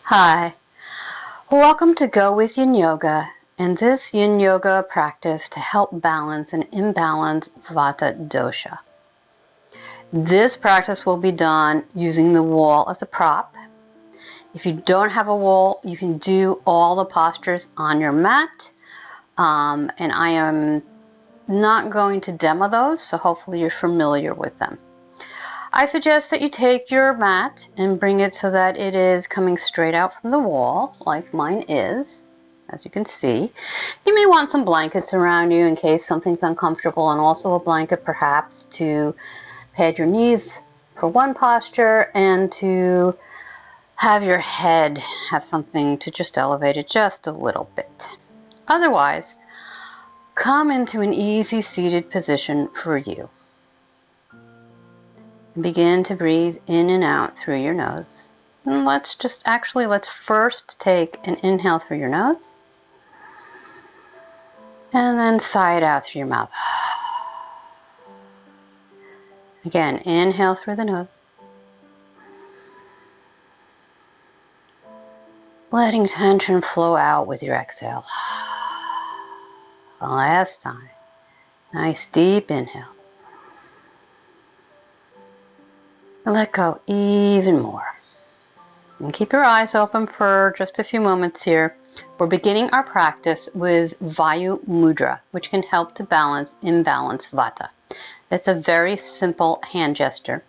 Hi, welcome to Go with Yin Yoga and this Yin Yoga practice to help balance an imbalanced Vata dosha. This practice will be done using the wall as a prop. If you don't have a wall, you can do all the postures on your mat, and I am not going to demo those, so hopefully you're familiar with them. I suggest that you take your mat and bring it so that it is coming straight out from the wall, like mine is, as you can see. You may want some blankets around you in case something's uncomfortable, and also a blanket perhaps to pad your knees for one posture and to have your head have something to just elevate it just a little bit. Otherwise, come into an easy seated position for you. Begin to breathe in and out through your nose. And let's first take an inhale through your nose. And then sigh it out through your mouth. Again, inhale through the nose. Letting tension flow out with your exhale. Last time. Nice deep inhale. Let go even more. And keep your eyes open for just a few moments here. We're beginning our practice with Vayu Mudra, which can help to balance imbalanced Vata. It's a very simple hand gesture.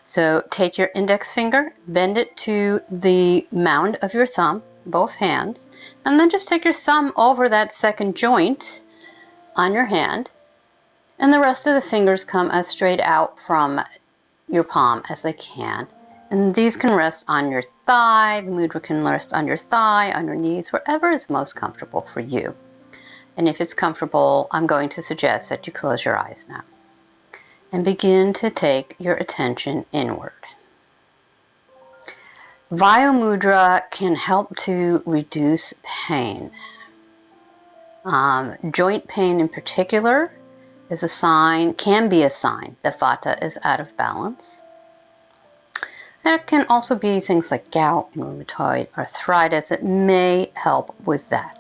So take your index finger, bend it to the mound of your thumb, both hands, and then just take your thumb over that second joint on your hand, and the rest of the fingers come as straight out from your palm as they can. And these can rest on your thigh, the mudra can rest on your thigh, on your knees, wherever is most comfortable for you. And if it's comfortable, I'm going to suggest that you close your eyes now. And begin to take your attention inward. Vayu Mudra can help to reduce pain. Joint pain in particular can be a sign that Vata is out of balance. There can also be things like gout and rheumatoid arthritis that may help with that.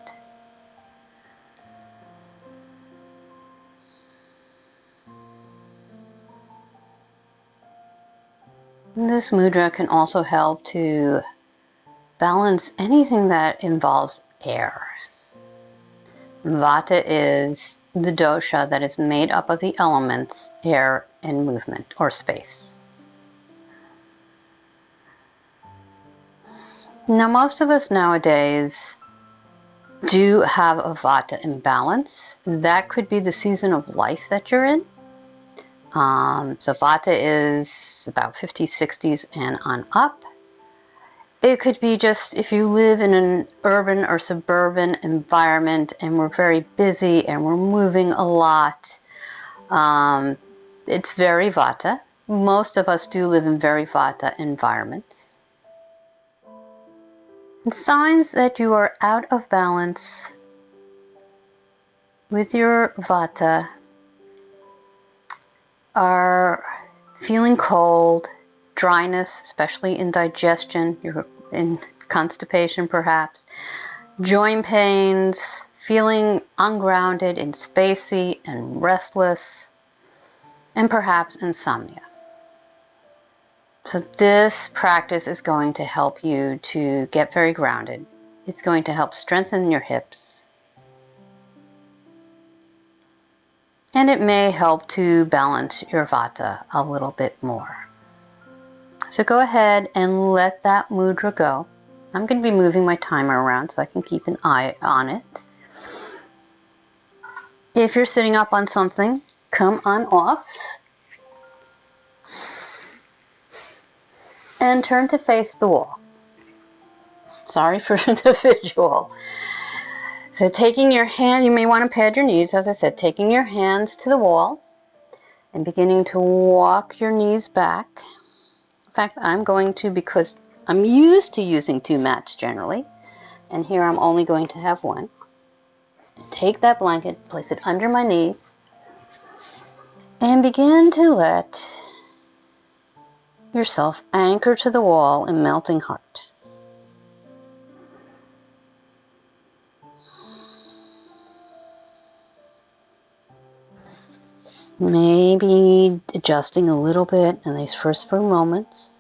This mudra can also help to balance anything that involves air. Vata is the dosha that is made up of the elements air and movement or space. Now, most of us nowadays do have a Vata imbalance. That could be the season of life that you're in. So Vata is about 50s, 60s and on up. It could be just if you live in an urban or suburban environment and we're very busy and we're moving a lot. It's very Vata. Most of us do live in very Vata environments. And signs that you are out of balance with your Vata are feeling cold, dryness, especially in digestion, you're in constipation perhaps, joint pains, feeling ungrounded and spacey and restless, and perhaps insomnia. So this practice is going to help you to get very grounded. It's going to help strengthen your hips. And it may help to balance your Vata a little bit more. So go ahead and let that mudra go. I'm going to be moving my timer around so I can keep an eye on it. If you're sitting up on something, come on off. And turn to face the wall. Sorry for the visual. So taking your hand, you may want to pad your knees, as I said, taking your hands to the wall and beginning to walk your knees back. In fact, I'm going to, because I'm used to using two mats generally, and here I'm only going to have one. Take that blanket, place it under my knees, and begin to let yourself anchor to the wall in melting heart. Maybe adjusting a little bit in these first few moments.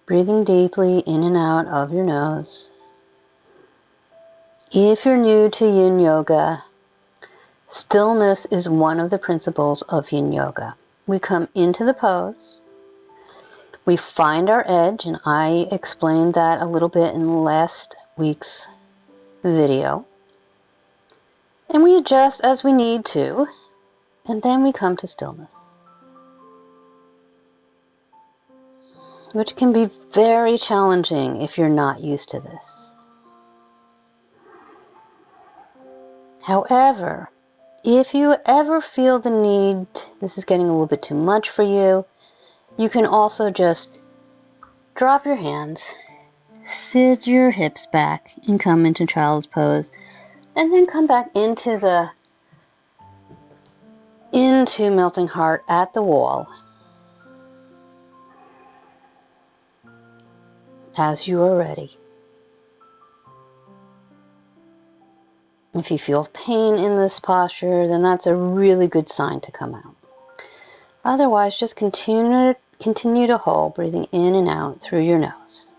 Breathing deeply in and out of your nose. If you're new to Yin Yoga, stillness is one of the principles of Yin Yoga. We come into the pose, we find our edge, and I explained that a little bit in last week's video, and we adjust as we need to, and then we come to stillness, which can be very challenging if you're not used to this. However, if you ever feel the need, this is getting a little bit too much for you, you can also just drop your hands, sit your hips back, and come into child's pose, and then come back into melting heart at the wall as you are ready. If you feel pain in this posture, then that's a really good sign to come out. Otherwise, just continue to hold, breathing in and out through your nose.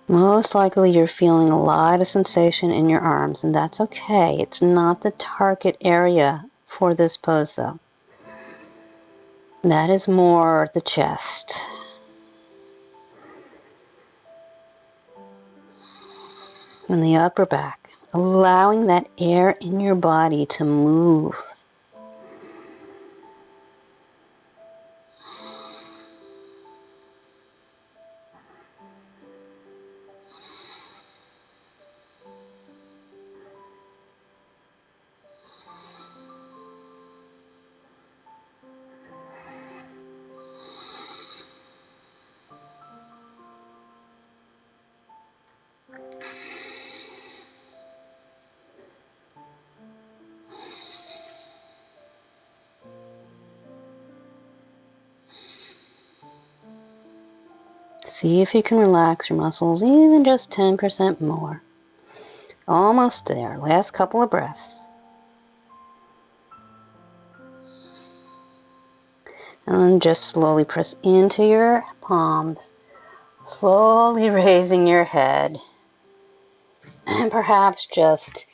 Most likely you're feeling a lot of sensation in your arms, and that's okay. It's not the target area for this pose, though. That is more the chest. And the upper back, allowing that air in your body to move. See if you can relax your muscles even just 10% more. Almost there. Last couple of breaths. And then just slowly press into your palms, slowly raising your head, and perhaps just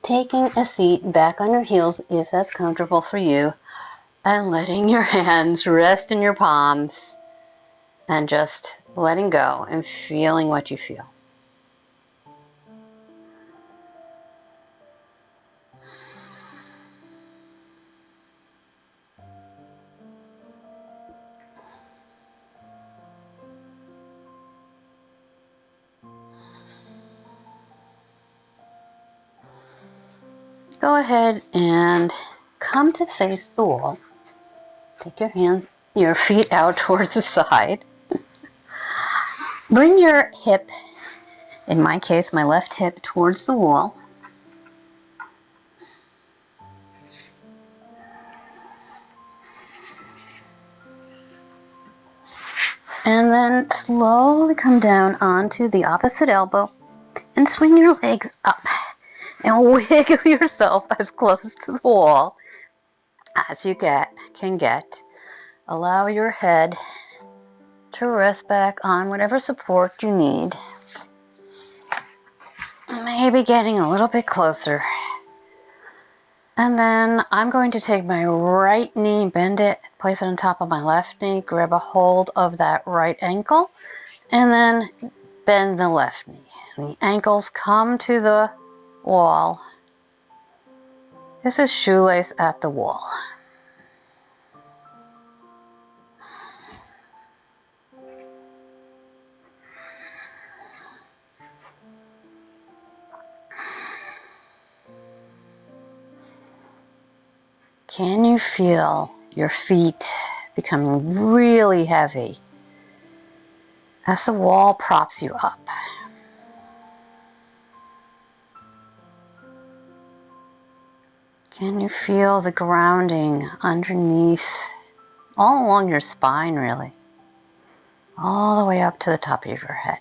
taking a seat back on your heels if that's comfortable for you, and letting your hands rest in your palms, and just letting go and feeling what you feel. Go ahead and come to face the wall. Take your feet out towards the side. Bring your hip, in my case, my left hip, towards the wall. And then slowly come down onto the opposite elbow and swing your legs up and wiggle yourself as close to the wall as you can get. Allow your head to rest back on whatever support you need. Maybe getting a little bit closer. And then I'm going to take my right knee, bend it, place it on top of my left knee, grab a hold of that right ankle, and then bend the left knee. The ankles come to the wall. This is shoelace at the wall. Can you feel your feet becoming really heavy as the wall props you up? Can you feel the grounding underneath, all along your spine really, all the way up to the top of your head?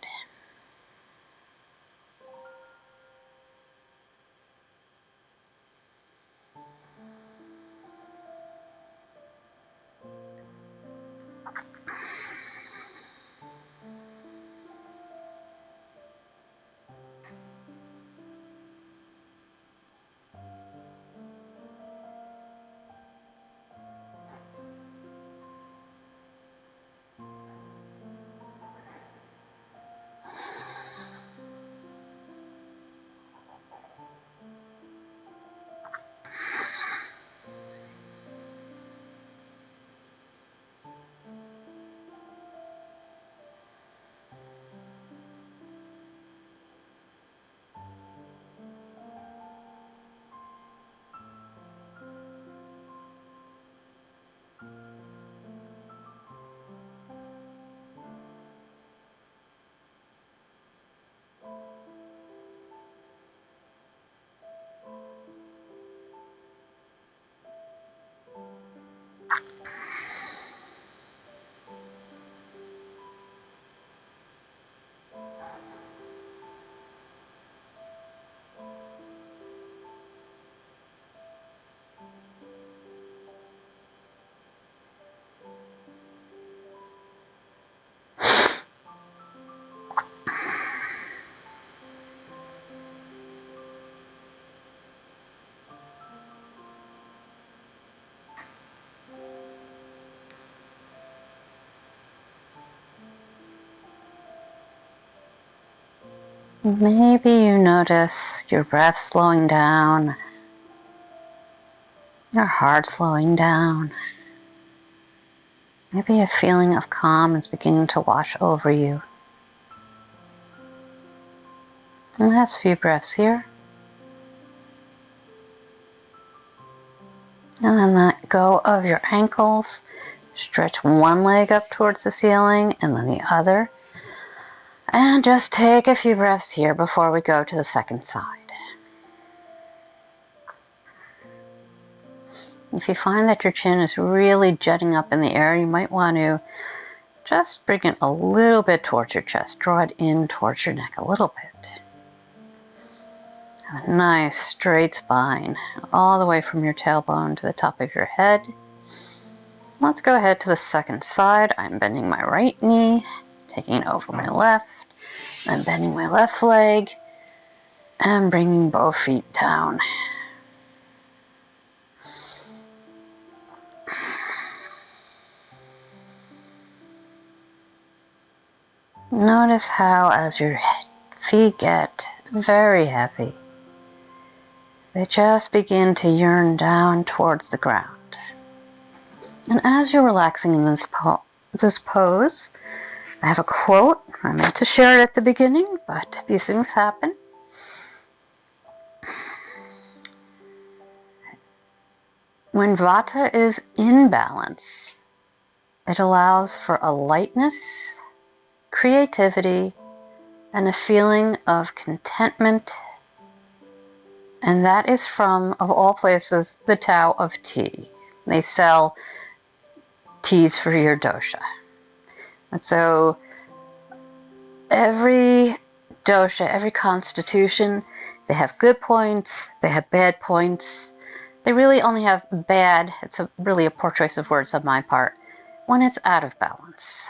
Maybe you notice your breath slowing down, your heart slowing down. Maybe a feeling of calm is beginning to wash over you. And last few breaths here. And then let go of your ankles. Stretch one leg up towards the ceiling and then the other. And just take a few breaths here before we go to the second side. If you find that your chin is really jutting up in the air, you might want to just bring it a little bit towards your chest. Draw it in towards your neck a little bit. Have a nice straight spine all the way from your tailbone to the top of your head. Let's go ahead to the second side. I'm bending my right knee, taking it over my left. I'm bending my left leg and bringing both feet down. Notice how as your feet get very heavy, they just begin to yearn down towards the ground. And as you're relaxing in this pose, I have a quote. I meant to share it at the beginning, but these things happen. When Vata is in balance, it allows for a lightness, creativity, and a feeling of contentment. And that is from, of all places, the Tao of Tea. They sell teas for your dosha. And so every dosha, every constitution, they have good points, they have bad points. They really only have bad, it's really a poor choice of words on my part, when it's out of balance.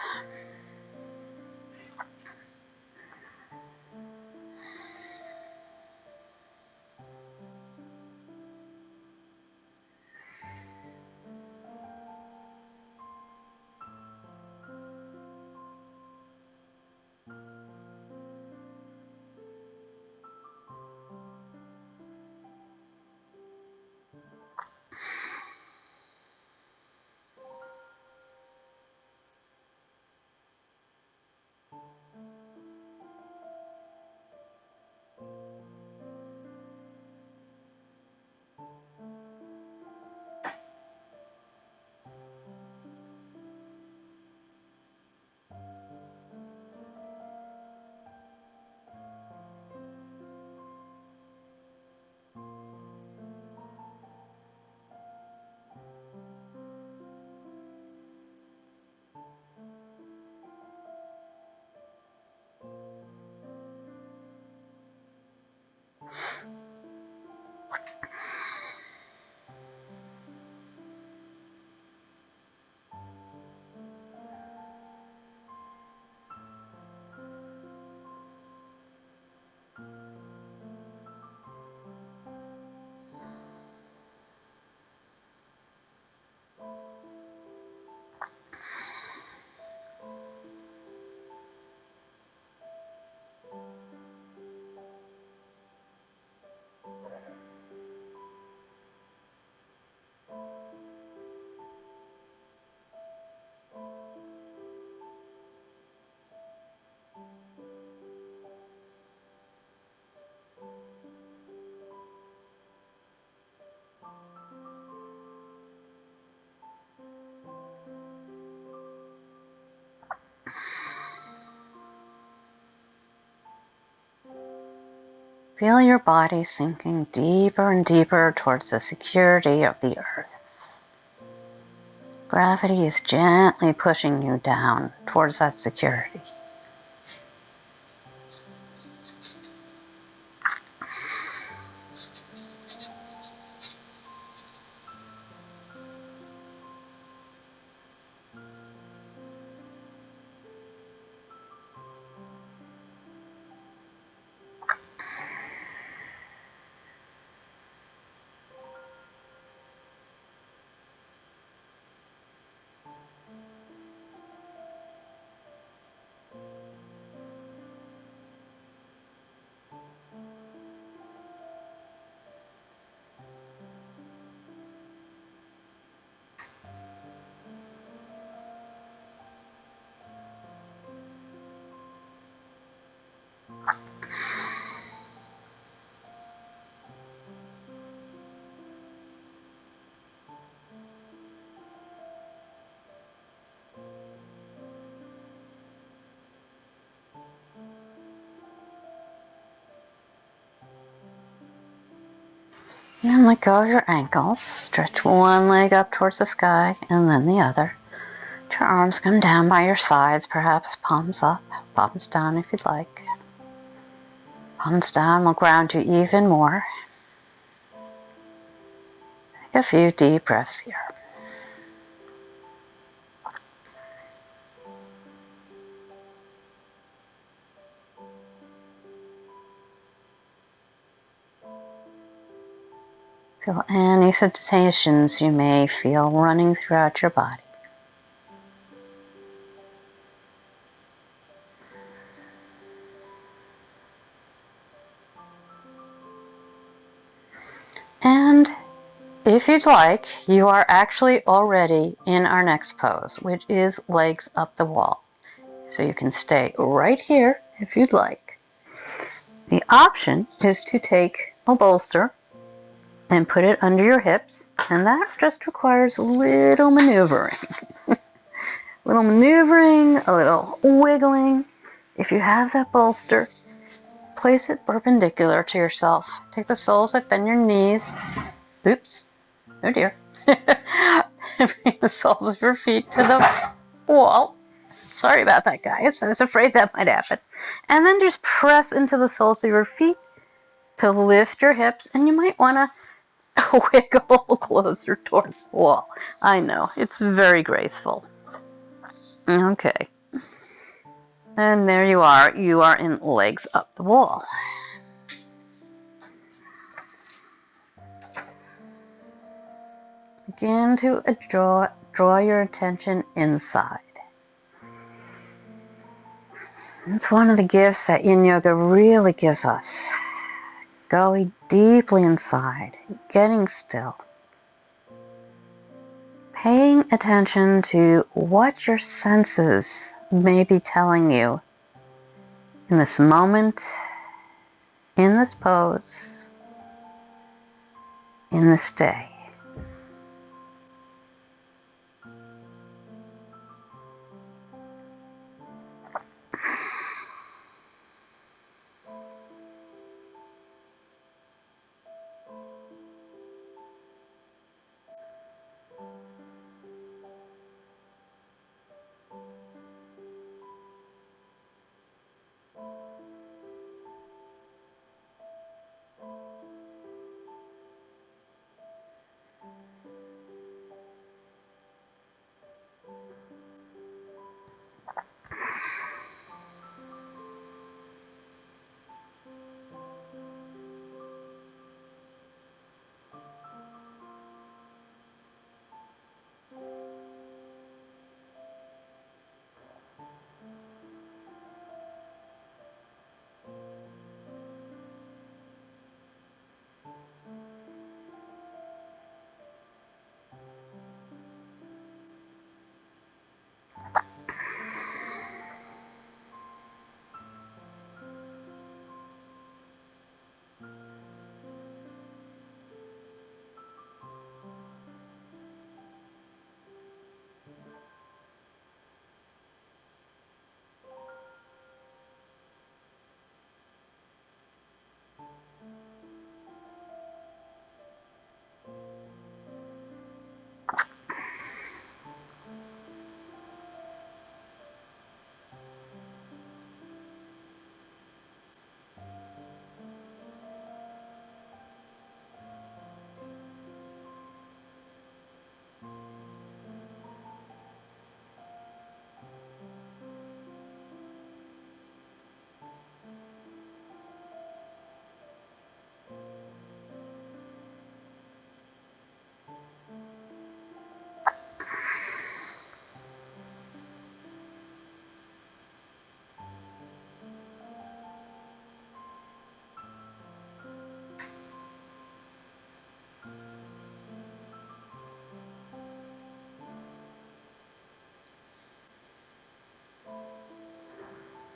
Feel your body sinking deeper and deeper towards the security of the earth. Gravity is gently pushing you down towards that security. And let go of your ankles. Stretch one leg up towards the sky and then the other. Let your arms come down by your sides, perhaps palms up, palms down if you'd like. Palms down will ground you even more. Take a few deep breaths here. Feel any sensations you may feel running throughout your body. And if you'd like, you are actually already in our next pose, which is legs up the wall. So you can stay right here if you'd like. The option is to take a bolster and put it under your hips, and that just requires a little maneuvering. A little maneuvering, a little wiggling. If you have that bolster, place it perpendicular to yourself. Take the soles that bend your knees. Oops. Oh dear. Bring the soles of your feet to the wall. Sorry about that, guys. I was afraid that might happen. And then just press into the soles of your feet to lift your hips, and you might want to wiggle closer towards the wall. I know, it's very graceful. Okay. And there you are. You are in legs up the wall. Begin to draw your attention inside. It's one of the gifts that Yin Yoga really gives us. Going deeply inside, getting still. Paying attention to what your senses may be telling you in this moment, in this pose, in this day.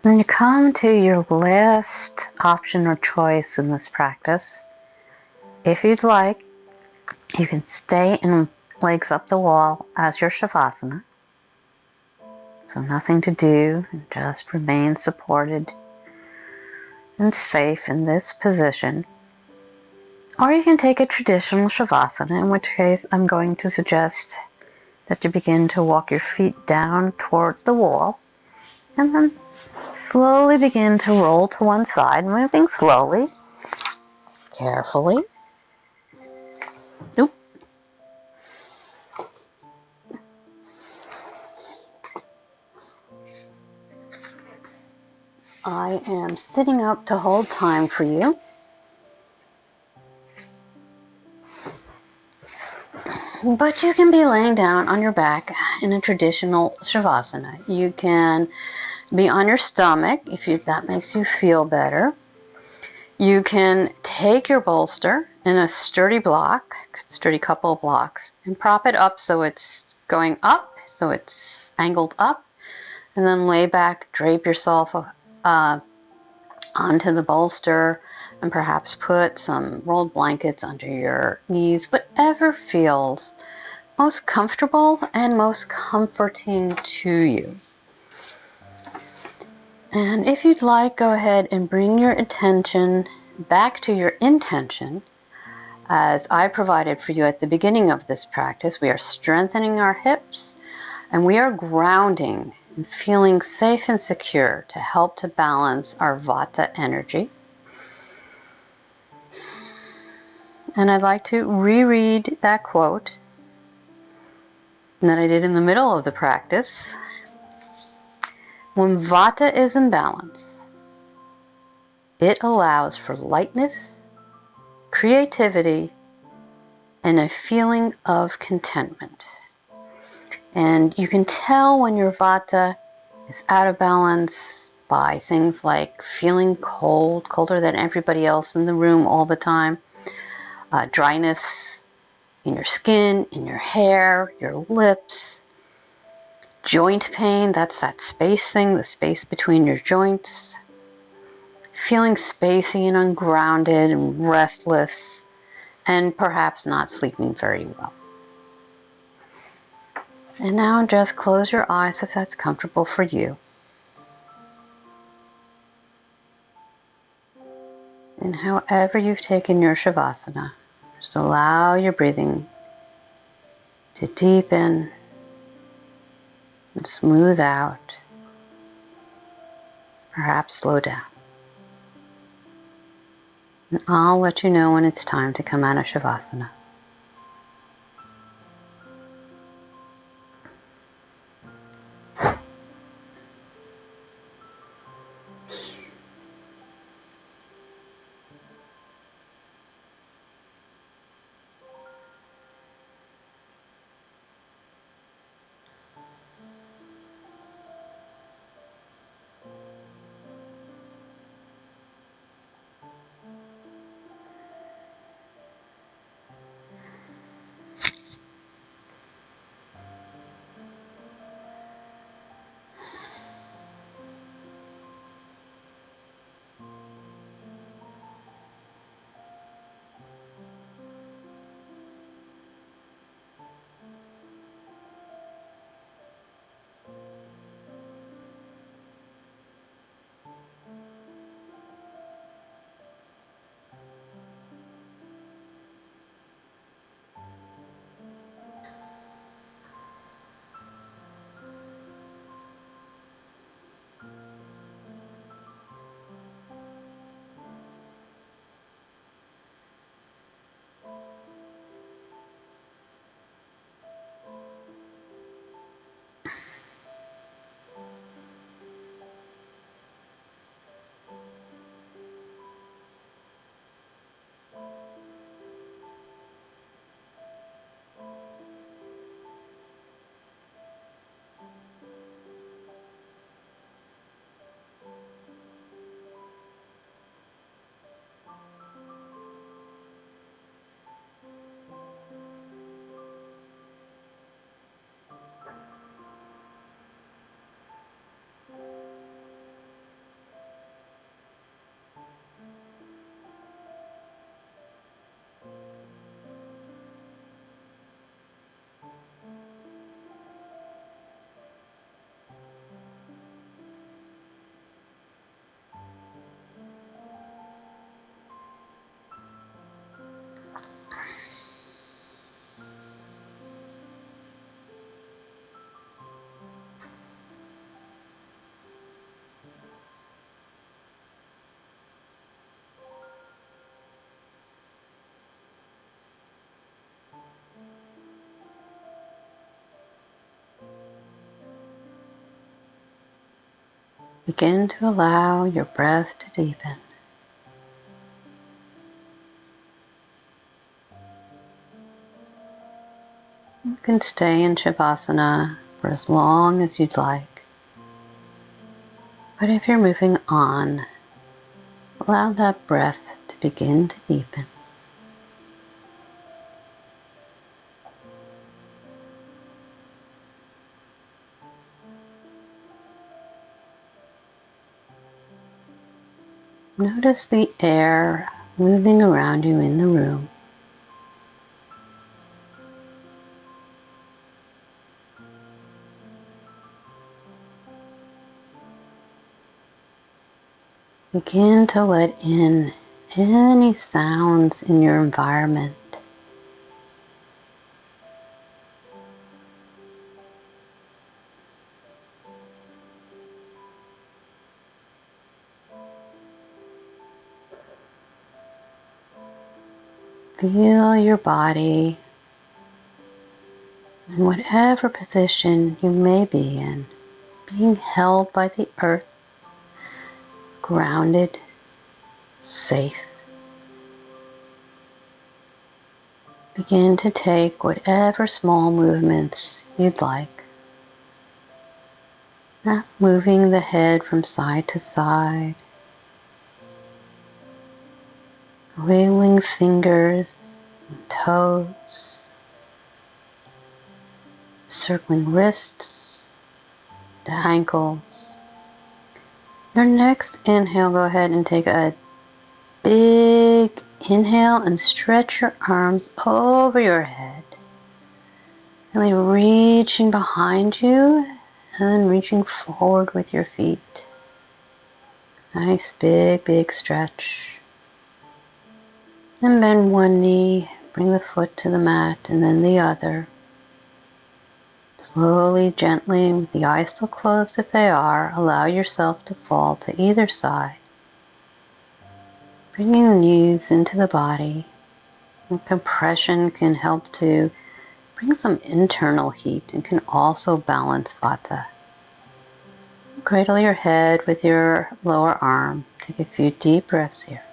When you come to your last option or choice in this practice, if you'd like, you can stay in legs up the wall as your Savasana. So nothing to do, just remain supported and safe in this position. Or you can take a traditional Savasana, in which case I'm going to suggest that you begin to walk your feet down toward the wall and then slowly begin to roll to one side, moving slowly, carefully. Oop. I am sitting up to hold time for you. But you can be laying down on your back in a traditional Savasana. You can be on your stomach if that makes you feel better. You can take your bolster in a sturdy couple of blocks, and prop it up so it's going up, so it's angled up, and then lay back, drape yourself onto the bolster, and perhaps put some rolled blankets under your knees, whatever feels most comfortable and most comforting to you. And if you'd like, go ahead and bring your attention back to your intention. As I provided for you at the beginning of this practice, we are strengthening our hips and we are grounding and feeling safe and secure to help to balance our Vata energy. And I'd like to reread that quote that I did in the middle of the practice. When Vata is in balance, it allows for lightness, creativity, and a feeling of contentment. And you can tell when your Vata is out of balance by things like feeling cold, colder than everybody else in the room all the time, dryness in your skin, in your hair, your lips, joint pain, that's that space thing, the space between your joints, feeling spacey and ungrounded and restless, and perhaps not sleeping very well. And now just close your eyes if that's comfortable for you. And however you've taken your Shavasana, just allow your breathing to deepen and smooth out, perhaps slow down. And I'll let you know when it's time to come out of Shavasana. Begin to allow your breath to deepen. You can stay in Savasana for as long as you'd like. But if you're moving on, allow that breath to begin to deepen. Notice the air moving around you in the room. Begin to let in any sounds in your environment. Feel your body in whatever position you may be in, being held by the earth, grounded, safe. Begin to take whatever small movements you'd like. Not moving the head from side to side. Wiggling fingers and toes. Circling wrists to ankles. Your next inhale, go ahead and take a big inhale and stretch your arms over your head. Really reaching behind you and then reaching forward with your feet. Nice big stretch. And bend one knee, bring the foot to the mat and then the other. Slowly, gently, with the eyes still closed if they are, allow yourself to fall to either side. Bringing the knees into the body. And compression can help to bring some internal heat and can also balance Vata. Cradle your head with your lower arm. Take a few deep breaths here.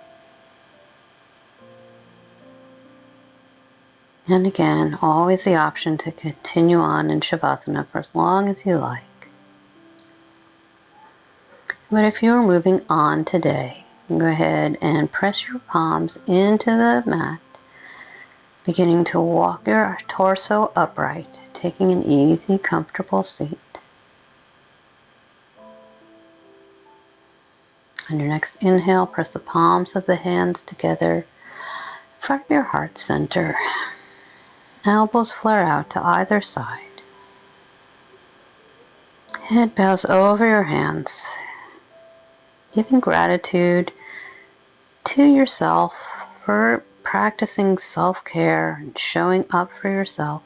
And again, always the option to continue on in Savasana for as long as you like. But if you're moving on today, go ahead and press your palms into the mat, beginning to walk your torso upright, taking an easy, comfortable seat. On your next inhale, press the palms of the hands together in front of your heart center. Elbows flare out to either side. Head bows over your hands, giving gratitude to yourself for practicing self-care and showing up for yourself.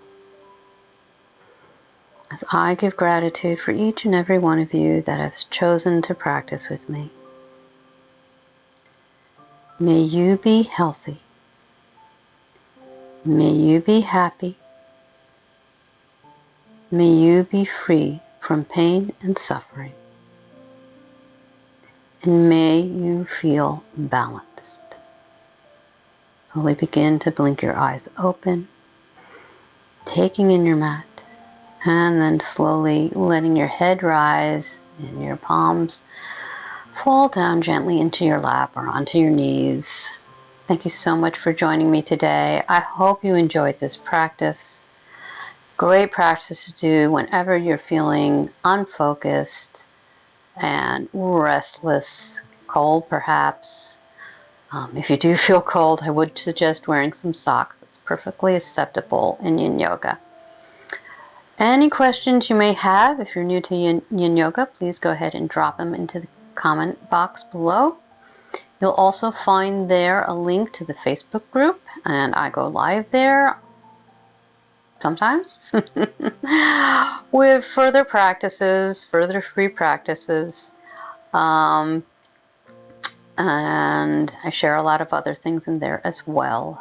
As I give gratitude for each and every one of you that has chosen to practice with me. May you be healthy. May you be happy. May you be free from pain and suffering. And may you feel balanced. Slowly begin to blink your eyes open, taking in your mat, and then slowly letting your head rise and your palms fall down gently into your lap or onto your knees. Thank you so much for joining me today. I hope you enjoyed this practice. Great practice to do whenever you're feeling unfocused and restless, cold perhaps. If you do feel cold, I would suggest wearing some socks. It's perfectly acceptable in Yin Yoga. Any questions you may have, if you're new to Yin Yoga, please go ahead and drop them into the comment box below. You'll also find there a link to the Facebook group, and I go live there sometimes with further practices, further free practices, and I share a lot of other things in there as well.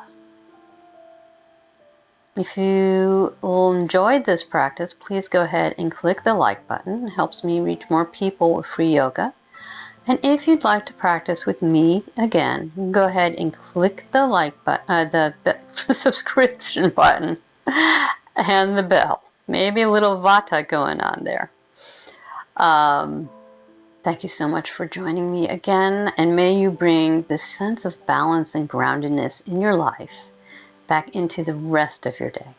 If you enjoyed this practice, please go ahead and click the like button. It helps me reach more people with free yoga. And if you'd like to practice with me again, go ahead and click the like button, the subscription button, and the bell. Maybe a little Vata going on there. Thank you so much for joining me again, and may you bring this sense of balance and groundedness in your life back into the rest of your day.